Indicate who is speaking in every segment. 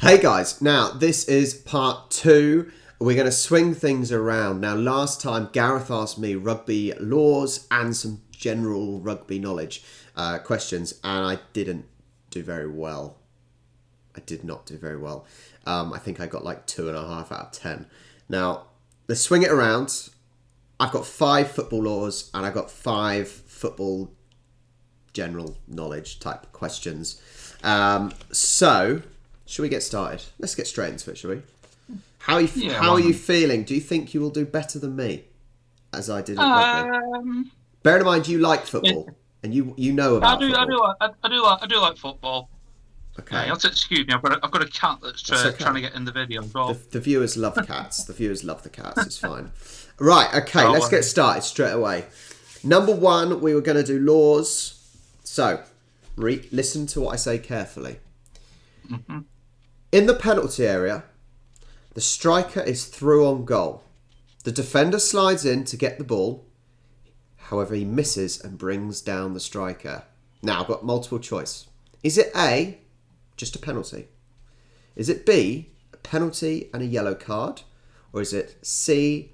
Speaker 1: Hey guys, now this is part 2. We're going to swing things around. Now last time Gareth asked me rugby laws and some general rugby knowledge questions, and I didn't do very well. I did not do very well. I think I got like 2.5 out of 10. Now, let's swing it around. I've got 5 football laws and I've got 5 football general knowledge type questions. So, shall we get started? Let's get straight into it, shall we? How are you feeling? Do you think you will do better than me, as I did at rugby? Bear in mind, you like football, and you know about football.
Speaker 2: I do like football.
Speaker 1: Okay.
Speaker 2: Yeah, you have to excuse me. I've got a cat that's trying to get in the video as well.
Speaker 1: The viewers love cats. The viewers love the cats. It's fine. Right. Okay. Let's get started straight away. Number 1, we were going to do laws. So, listen to what I say carefully.
Speaker 2: Mm-hmm.
Speaker 1: In the penalty area, the striker is through on goal. The defender slides in to get the ball. However, he misses and brings down the striker. Now, I've got multiple choice. Is it A, just a penalty? Is it B, a penalty and a yellow card? Or is it C,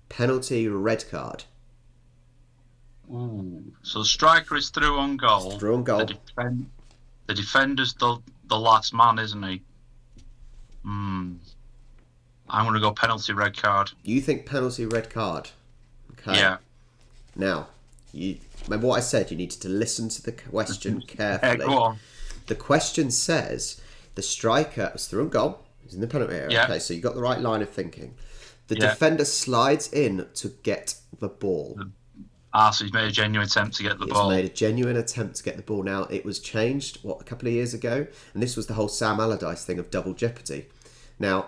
Speaker 1: penalty, red card?
Speaker 2: Ooh. So the striker is through on goal.
Speaker 1: It's through on goal.
Speaker 2: The defender's the last man, isn't he? I'm going to go penalty, red card.
Speaker 1: You think penalty, red card? Okay.
Speaker 2: Yeah.
Speaker 1: Now, you remember what I said? You needed to listen to the question carefully.
Speaker 2: Yeah, go on.
Speaker 1: The question says the striker was through on goal. He's in the penalty area.
Speaker 2: Yeah.
Speaker 1: Okay, so you got the right line of thinking. The defender slides in to get the ball.
Speaker 2: So he's made a genuine attempt to get the ball.
Speaker 1: He's made a genuine attempt to get the ball. Now, it was changed, a couple of years ago? And this was the whole Sam Allardyce thing of double jeopardy. Now,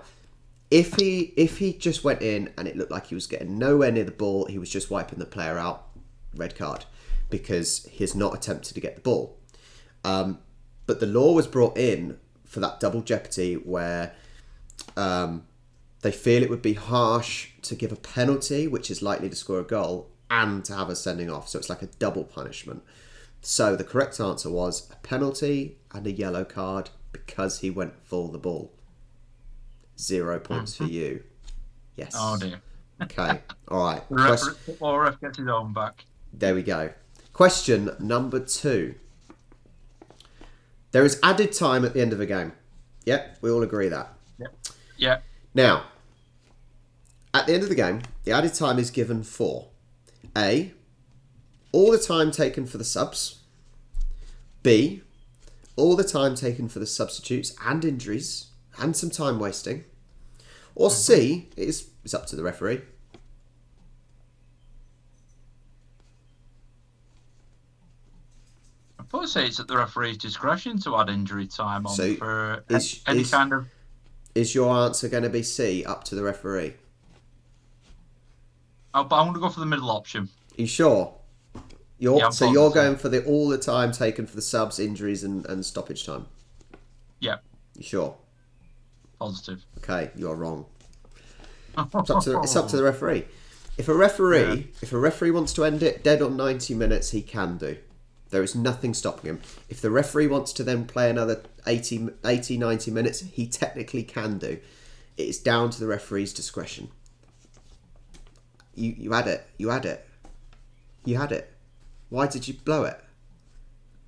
Speaker 1: if he just went in and it looked like he was getting nowhere near the ball, he was just wiping the player out, red card, because he has not attempted to get the ball. But the law was brought in for that double jeopardy where they feel it would be harsh to give a penalty, which is likely to score a goal, and to have a sending off. So it's like a double punishment. So the correct answer was a penalty and a yellow card because he went for the ball. 0 points for you. Yes.
Speaker 2: Oh dear.
Speaker 1: Okay. All right.
Speaker 2: Football ref gets his own back.
Speaker 1: There we go. Question number 2. There is added time at the end of a game. Yep, we all agree that.
Speaker 2: Yeah.
Speaker 1: Now, at the end of the game, the added time is given for A, all the time taken for the subs. B, all the time taken for the substitutes and injuries and some time wasting. Or C, it's up to the referee.
Speaker 2: I'd probably say it's at the referee's discretion to add injury time on for any kind of...
Speaker 1: Is your answer going to be C, up to the referee?
Speaker 2: But I'm going to go for the middle option.
Speaker 1: Are you sure? You're going for all the time taken for the subs, injuries and stoppage time?
Speaker 2: Yeah.
Speaker 1: You sure?
Speaker 2: Positive.
Speaker 1: Okay, you're wrong. It's up to the referee. If a referee wants to end it dead on 90 minutes, he can do. There is nothing stopping him. If the referee wants to then play another 80, 90 minutes, he technically can do. It is down to the referee's discretion. You had it. You had it. Why did you blow it?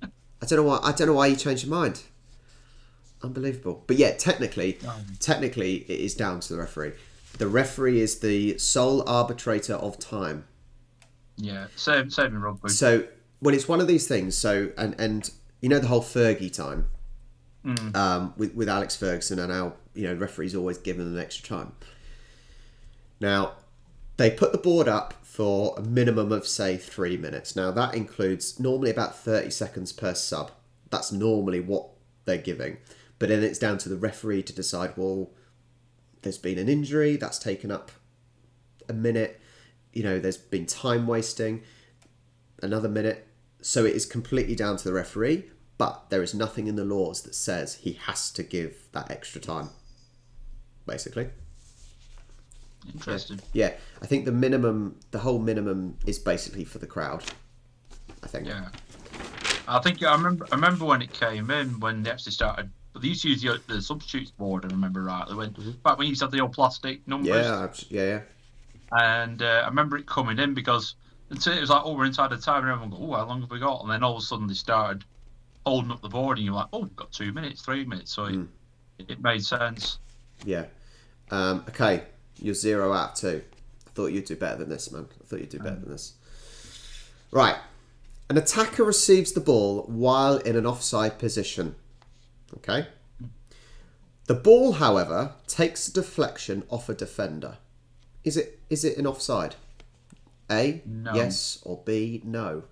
Speaker 1: I don't know why you changed your mind. Unbelievable. But yeah, technically it is down to the referee. The referee is the sole arbitrator of time.
Speaker 2: Yeah, same in rugby.
Speaker 1: So, well, it's one of these things. So, and you know the whole Fergie time with Alex Ferguson and how referees always given them extra time. Now, they put the board up for a minimum of, say, 3 minutes. Now, that includes normally about 30 seconds per sub. That's normally what they're giving. But then it's down to the referee to decide, well, there's been an injury, that's taken up a minute. There's been time wasting, another minute. So it is completely down to the referee. But there is nothing in the laws that says he has to give that extra time, basically.
Speaker 2: Interesting.
Speaker 1: Yeah, I think the whole minimum is basically for the crowd, I think.
Speaker 2: Yeah. I remember when it came in, when they actually started But they used to use the substitutes board, I remember rightly. Back when you used to have the old plastic numbers.
Speaker 1: Yeah.
Speaker 2: And I remember it coming in because until it was like, we're inside the time, and everyone go, how long have we got? And then all of a sudden they started holding up the board, and you're like, we've got 2 minutes, 3 minutes. So it made sense.
Speaker 1: Yeah. Okay, you're 0 out of 2. I thought you'd do better than this, man. I thought you'd do better than this. Right. An attacker receives the ball while in an offside position. Okay. The ball, however, takes a deflection off a defender. Is it an offside? A,
Speaker 2: no.
Speaker 1: Yes, or B, no?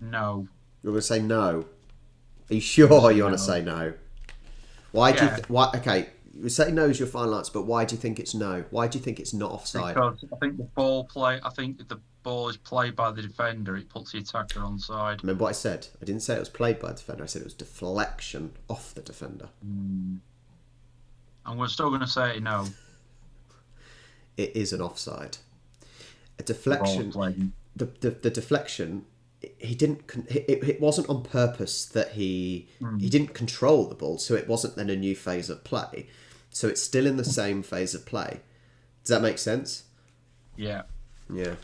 Speaker 2: No.
Speaker 1: You're going to say no. Are you sure you want to say no? Why do you? Okay, you say no is your final answer, but why do you think it's no? Why do you think it's not offside?
Speaker 2: Because I think if the ball is played by the defender, it puts the attacker onside.
Speaker 1: Remember what I said? I didn't say it was played by the defender. I said it was deflection off the defender.
Speaker 2: And we're still going to say no.
Speaker 1: It is an offside. A deflection. The deflection. He didn't. It wasn't on purpose that he didn't control the ball, so it wasn't then a new phase of play. So it's still in the same phase of play. Does that make sense?
Speaker 2: Yeah.
Speaker 1: Yeah.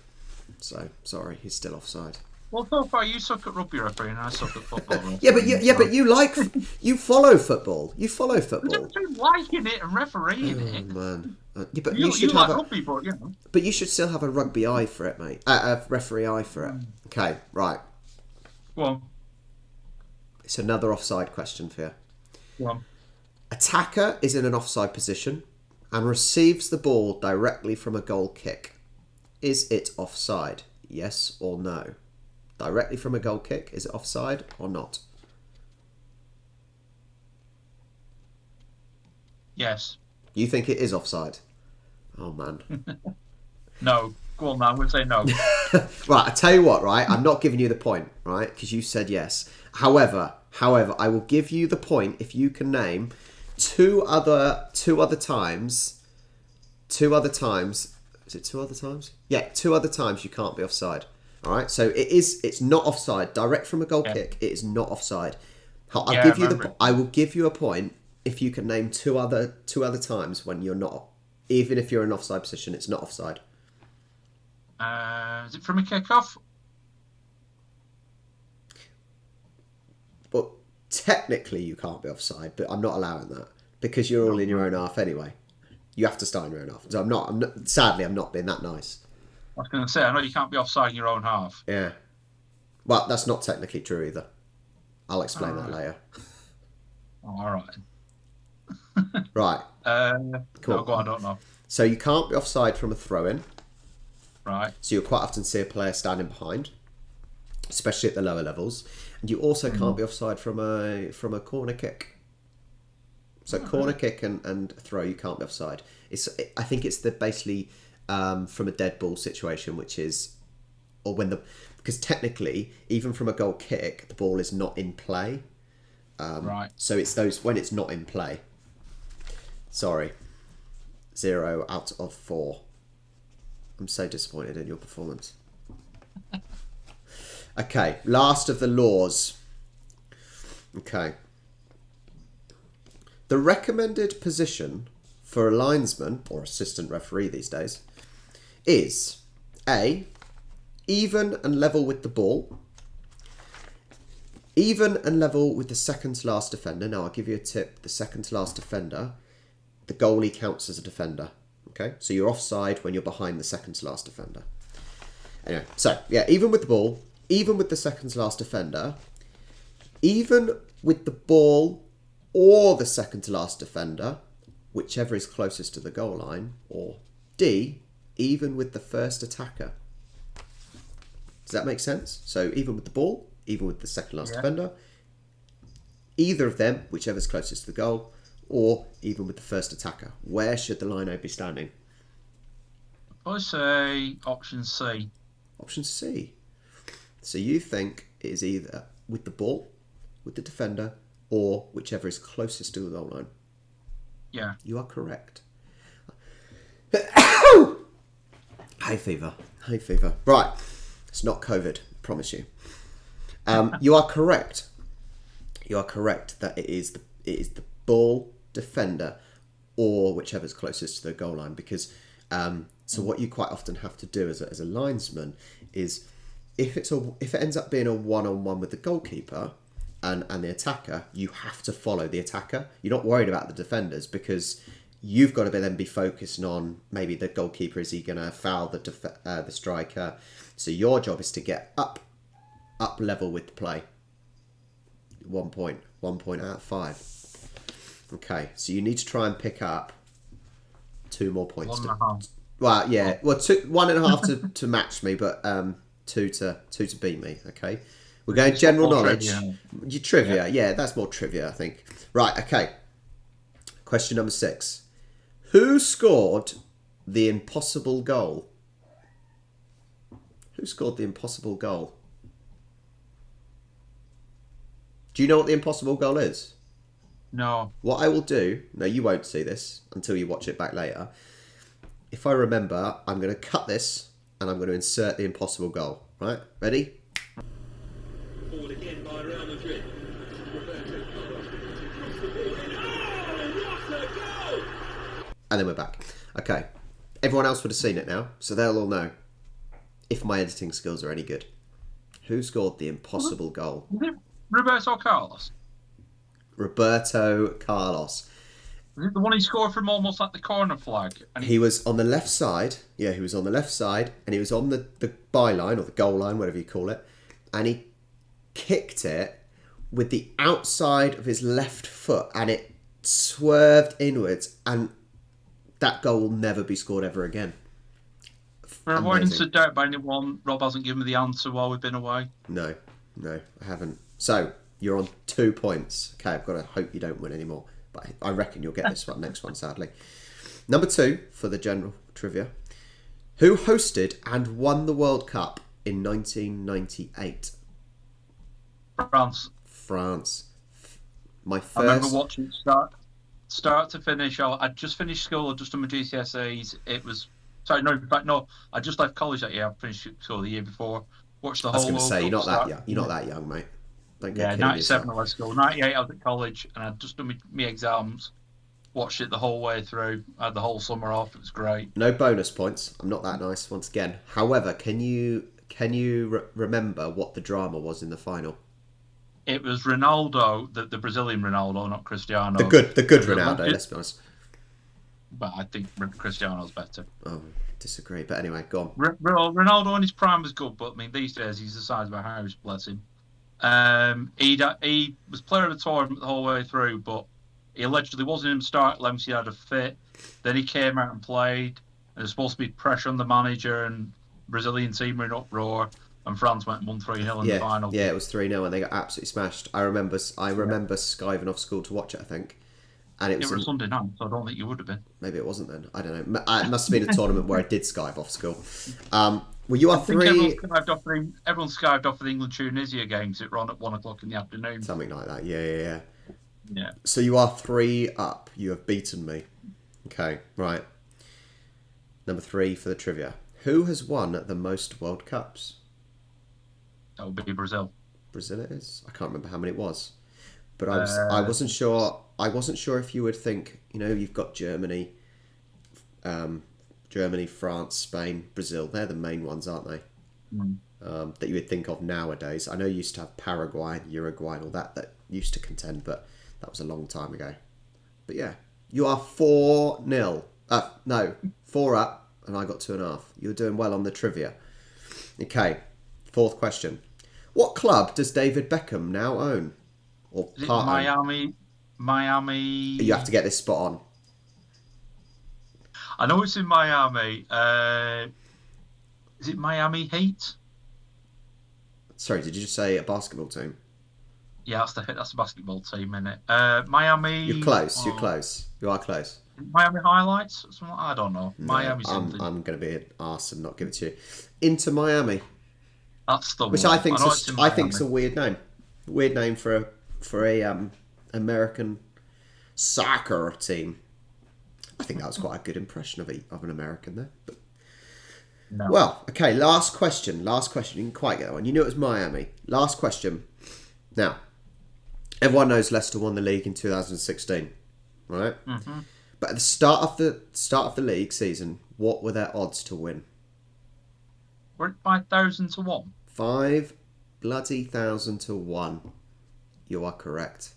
Speaker 1: So sorry, he's still offside.
Speaker 2: Well, so far you suck at rugby referee and I suck at football.
Speaker 1: but you follow football. You follow football.
Speaker 2: I'm just liking it and refereeing it.
Speaker 1: Man.
Speaker 2: But you should have rugby, but you know.
Speaker 1: But you should still have a rugby eye for it, mate. A referee eye for it. Okay, right.
Speaker 2: Go on.
Speaker 1: It's another offside question for you.
Speaker 2: Go on.
Speaker 1: Attacker is in an offside position and receives the ball directly from a goal kick. Is it offside? Yes or no? Directly from a goal kick, is it offside or not?
Speaker 2: Yes.
Speaker 1: You think it is offside? Oh, man.
Speaker 2: No. Go on, man. We'll say no.
Speaker 1: Right, I tell you what, right? I'm not giving you the point, right? Because you said yes. However, I will give you the point if you can name two other times. Is it 2 other times? Yeah, 2 other times you can't be offside. All right, so it's not offside. Direct from a goal kick, it is not offside. I will give you a point if you can name two other times when you're not, even if you're in offside position, it's not offside.
Speaker 2: Is it from a kick-off?
Speaker 1: Well, technically you can't be offside, but I'm not allowing that because you're all in your own half anyway. You have to start in your own half. So I'm not. Sadly, I'm not being that nice.
Speaker 2: I was going to say, I know you can't be offside in your own half.
Speaker 1: Yeah. Well, that's not technically true either. I'll explain that later.
Speaker 2: Oh, all right.
Speaker 1: Right.
Speaker 2: Go on, I don't know.
Speaker 1: So you can't be offside from a throw-in.
Speaker 2: Right.
Speaker 1: So you'll quite often see a player standing behind, especially at the lower levels. And you also can't be offside from a corner kick. So corner kick and throw, you can't be offside. I think it's basically from a dead ball situation, which is, because technically, even from a goal kick, the ball is not in play.
Speaker 2: Right.
Speaker 1: So it's those when it's not in play. Sorry. 0 out of 4. I'm so disappointed in your performance. Okay, last of the laws. Okay. The recommended position for a linesman, or assistant referee these days, is A, even and level with the ball. Even and level with the second to last defender. Now, I'll give you a tip. The second to last defender, the goalie counts as a defender. Okay? So you're offside when you're behind the second to last defender. Anyway, so, yeah, even with the ball, even with the second to last defender, even with the ball or the second to last defender, whichever is closest to the goal line, or D, even with the first attacker. Does that make sense? So even with the ball, even with the second last defender, either of them, whichever's closest to the goal, or even with the first attacker. Where should the lino be standing?
Speaker 2: I say option C.
Speaker 1: Option C. So you think it is either with the ball, with the defender, or whichever is closest to the goal line.
Speaker 2: Yeah.
Speaker 1: You are correct. Hay fever. Right. It's not COVID, promise you. You are correct. You are correct that it is it is the ball defender or whichever's closest to the goal line. Because so what you quite often have to do as a linesman is if it ends up being a 1-on-1 with the goalkeeper and the attacker, you have to follow the attacker. You're not worried about the defenders because you've got to then be focusing on maybe the goalkeeper. Is he going to foul the striker? So your job is to get up level with the play. 1 point out of 5. Okay, so you need to try and pick up 2 more points.
Speaker 2: 1.5.
Speaker 1: Well, yeah, well, 1.5 to match me, but 2 to beat me. Okay, we're going
Speaker 2: It's
Speaker 1: general
Speaker 2: more
Speaker 1: knowledge.
Speaker 2: trivia.
Speaker 1: Your trivia, yeah, that's more trivia, I think. Right, okay. Question number 6. Who scored the impossible goal? Who scored the impossible goal? Do you know what the impossible goal is?
Speaker 2: No.
Speaker 1: What I will do, no, you won't see this until you watch it back later. If I remember, I'm going to cut this and I'm going to insert the impossible goal. Right? Ready?
Speaker 3: Forward again by Real Madrid. Roberto Carlos. Across the ball. Oh, what a goal!
Speaker 1: And then we're back. Okay. Everyone else would have seen it now, so they'll all know if my editing skills are any good. Who scored the impossible goal?
Speaker 2: Was it Roberto Carlos?
Speaker 1: Roberto Carlos.
Speaker 2: Was it the one he scored from almost like the corner flag? And
Speaker 1: He was on the left side. Yeah, he was on the left side, and he was on the byline or the goal line, whatever you call it, and he kicked it with the outside of his left foot, and it swerved inwards, and that goal will never be scored ever again.
Speaker 2: For avoidance
Speaker 1: Amazing.
Speaker 2: of doubt by anyone, Rob hasn't given me the answer while we've been away.
Speaker 1: No, I haven't. So you're on 2 points. Okay, I've got to hope you don't win anymore, but I reckon you'll get this next one, sadly. Number 2 for the general trivia. Who hosted and won the World Cup in 1998?
Speaker 2: France.
Speaker 1: France. My
Speaker 2: I remember
Speaker 1: first.
Speaker 2: watching it start to finish. I'd just finished school, I'd just done my GCSEs. It was I just left college that year. I finished school the year before. Watched the
Speaker 1: I was
Speaker 2: whole
Speaker 1: going to
Speaker 2: World
Speaker 1: say
Speaker 2: Cup
Speaker 1: you're not that
Speaker 2: start.
Speaker 1: young. You're not that young, mate. Don't get
Speaker 2: Yeah,
Speaker 1: kidding
Speaker 2: 97
Speaker 1: yourself.
Speaker 2: I left school. 98 I was at college, and I'd just done my exams. Watched it the whole way through. I had the whole summer off. It was great.
Speaker 1: No bonus points. I'm not that nice once again. However, can you remember what the drama was in the final?
Speaker 2: It was Ronaldo, the Brazilian Ronaldo, not Cristiano.
Speaker 1: The good
Speaker 2: It was
Speaker 1: Ronaldo.
Speaker 2: legit-
Speaker 1: Let's be honest.
Speaker 2: But I think Cristiano's better.
Speaker 1: Oh, disagree. But anyway, go on.
Speaker 2: Ronaldo in his prime was good, but I mean these days he's the size of a house. Bless him. He was player of the tournament the whole way through, but he allegedly wasn't in the start. He had a fit. Then he came out and played. And there's supposed to be pressure on the manager, and Brazilian team were in uproar, and France went and won 3-0 in the final.
Speaker 1: Yeah, it was 3-0 and they got absolutely smashed. I remember skiving off school to watch it, I think. And it was
Speaker 2: a Sunday night, so I don't think you would have been.
Speaker 1: maybe it wasn't then. I don't know. It must have been a tournament where I did skive off school. Well, you are
Speaker 2: I think
Speaker 1: 3.
Speaker 2: everyone skived off for the England-Tunisia games. It ran at 1 o'clock in the afternoon.
Speaker 1: Something like that. Yeah.
Speaker 2: Yeah.
Speaker 1: So you are 3 up. You have beaten me. Okay, right. Number 3 for the trivia. Who has won the most World Cups?
Speaker 2: That would be Brazil.
Speaker 1: Brazil it is. I can't remember how many it was, but I wasn't sure. I wasn't sure if you would think. You've got Germany, France, Spain, Brazil. They're the main ones, aren't they? That you would think of nowadays. I know you used to have Paraguay, Uruguay, and all that used to contend, but that was a long time ago. But yeah, you are 4-0. No, 4 up, and I got 2.5. You're doing well on the trivia. Okay, 4th question. What club does David Beckham now own? Or
Speaker 2: Is it
Speaker 1: part
Speaker 2: Miami?
Speaker 1: You have to get this spot on.
Speaker 2: I know it's in Miami. Is it Miami Heat?
Speaker 1: Sorry, did you just say a basketball team?
Speaker 2: Yeah, that's the basketball team, isn't it? Miami.
Speaker 1: You're close. You're close. You are close.
Speaker 2: Miami Highlights? I don't know. Miami
Speaker 1: No,
Speaker 2: something.
Speaker 1: I'm going to be an arse and not give it to you. Inter Miami,
Speaker 2: That's the
Speaker 1: which
Speaker 2: one.
Speaker 1: I think's
Speaker 2: know it's in
Speaker 1: I think's a
Speaker 2: Miami.
Speaker 1: weird name. Weird name for a American soccer team. I think that was quite a good impression of an American there. But,
Speaker 2: No.
Speaker 1: well, okay. Last question. You didn't quite get that one. You knew it was Miami. Last question. Now, Everyone knows Leicester won the league in 2016, right?
Speaker 2: Mm-hmm.
Speaker 1: But at the start of the league season, what were their odds to win?
Speaker 2: We're at 5,000 to 1.
Speaker 1: 5,000 to 1. You are correct.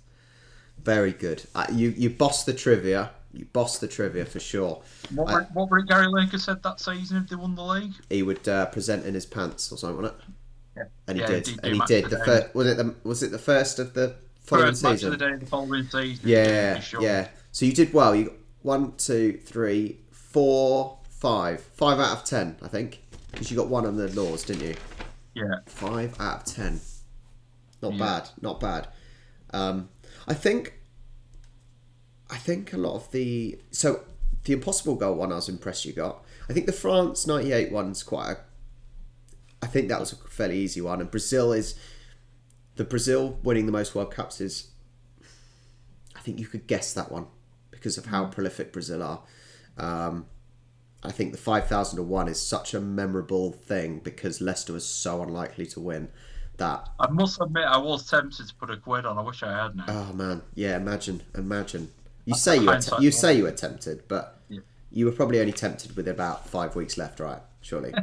Speaker 1: Very good. You bossed the trivia. You bossed the trivia for sure.
Speaker 2: What were it Gary Lineker said that season if they won the league?
Speaker 1: He would present in his pants or something, wasn't it?
Speaker 2: Yeah.
Speaker 1: And he
Speaker 2: Yeah,
Speaker 1: did.
Speaker 2: he did
Speaker 1: And he
Speaker 2: match
Speaker 1: did.
Speaker 2: the
Speaker 1: The
Speaker 2: day.
Speaker 1: first, was it the first of the following
Speaker 2: First match
Speaker 1: season?
Speaker 2: of the day of the following season.
Speaker 1: Yeah,
Speaker 2: for sure.
Speaker 1: yeah. So you did well. You got 1, 2, 3, 4, 5. 5 out of 10, I think. Because you got 1 on the laws, didn't you?
Speaker 2: Yeah.
Speaker 1: 5 out of 10. Not
Speaker 2: Yeah.
Speaker 1: bad. Not bad. I think a lot of the impossible goal one I was impressed you got. I think the France 98 one's I think that was a fairly easy one. And Brazil winning the most World Cups is, I think you could guess that one because of how prolific Brazil are. I think the 5,000 to 1 is such a memorable thing because Leicester was so unlikely to win that.
Speaker 2: I must admit, I was tempted to put a quid on. I wish I had now.
Speaker 1: Oh man, yeah, imagine. You say you were tempted, but
Speaker 2: Yeah.
Speaker 1: you were probably only tempted with about 5 weeks left, right? Surely,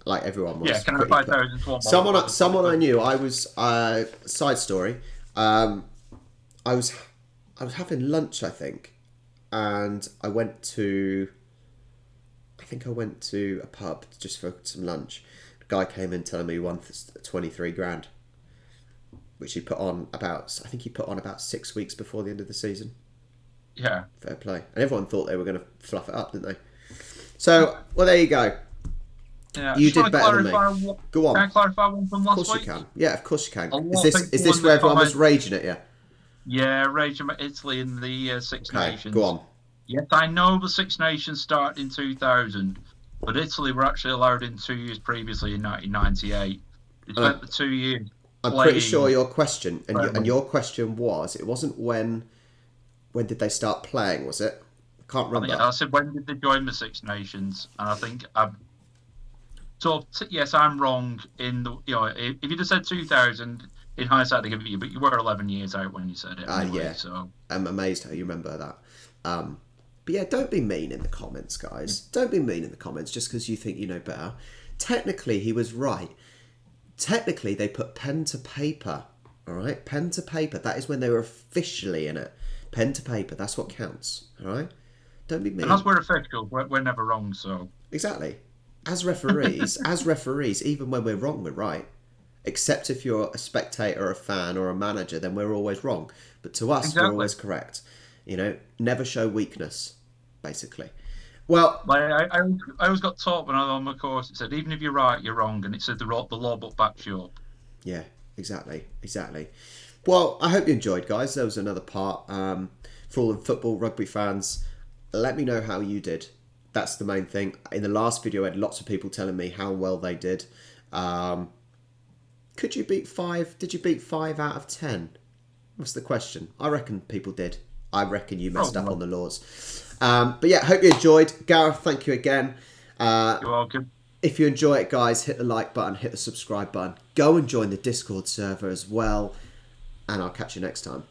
Speaker 1: like everyone was.
Speaker 2: Yeah, can I
Speaker 1: pretty
Speaker 2: 5,000 to 1?
Speaker 1: Someone I knew. I was side story. I was having lunch, I think, and I went to a pub just for some lunch. A guy came in telling me he won 23 grand, which he put on about 6 weeks before the end of the season.
Speaker 2: Yeah.
Speaker 1: Fair play. And everyone thought they were going to fluff it up, didn't they? So, well, there you go.
Speaker 2: Yeah.
Speaker 1: You
Speaker 2: Just
Speaker 1: did
Speaker 2: wanna
Speaker 1: better than me.
Speaker 2: clarify
Speaker 1: Go on.
Speaker 2: Can I clarify one from
Speaker 1: Of
Speaker 2: last
Speaker 1: course
Speaker 2: week?
Speaker 1: you can. Yeah, of course you can.
Speaker 2: A lot
Speaker 1: Is
Speaker 2: of
Speaker 1: this
Speaker 2: people
Speaker 1: where
Speaker 2: in the
Speaker 1: everyone was
Speaker 2: comments-
Speaker 1: raging at you?
Speaker 2: Yeah, raging at Italy in the Six
Speaker 1: Okay,
Speaker 2: Nations.
Speaker 1: go on.
Speaker 2: Yes, I know the Six Nations started in 2000, but Italy were actually allowed in 2 years previously in 1998. They spent the 2 years.
Speaker 1: I'm pretty
Speaker 2: playing-
Speaker 1: sure your question,
Speaker 2: Right.
Speaker 1: and your question was, it wasn't when did they start playing, was it? I can't
Speaker 2: I
Speaker 1: remember.
Speaker 2: think I said, when did they join the Six Nations? And I think yes, I'm wrong in the, if you'd have said 2000, in hindsight, I give it you, but you were 11 years out when you said it. Anyway,
Speaker 1: yeah.
Speaker 2: So
Speaker 1: I'm amazed how you remember that. But yeah, don't be mean in the comments, guys. Don't be mean in the comments just because you think you know better. Technically, he was right. Technically, they put pen to paper. All right, pen to paper. That is when they were officially in it. Pen to paper. That's what counts. All right. Don't be mean.
Speaker 2: and as we're officials, we're never wrong. So
Speaker 1: Exactly. As referees, even when we're wrong, we're right. Except if you're a spectator, a fan, or a manager, then we're always wrong. But to us,
Speaker 2: Exactly.
Speaker 1: we're always correct. Never show weakness, basically. Well,
Speaker 2: I always got taught when I was on my course. It said, even if you're right, you're wrong, and it said the law book backs you up.
Speaker 1: yeah, exactly. Well, I hope you enjoyed, guys. There was another part. For all the football, rugby fans, let me know how you did. That's the main thing. In the last video, I had lots of people telling me how well they did. Could you beat 5? Did you beat 5 out of 10? What's the question? I reckon people did. I reckon you messed up on the laws. But yeah, hope you enjoyed. Gareth, thank you again.
Speaker 2: You're welcome.
Speaker 1: If you enjoy it, guys, hit the like button, hit the subscribe button. Go and join the Discord server as well. And I'll catch you next time.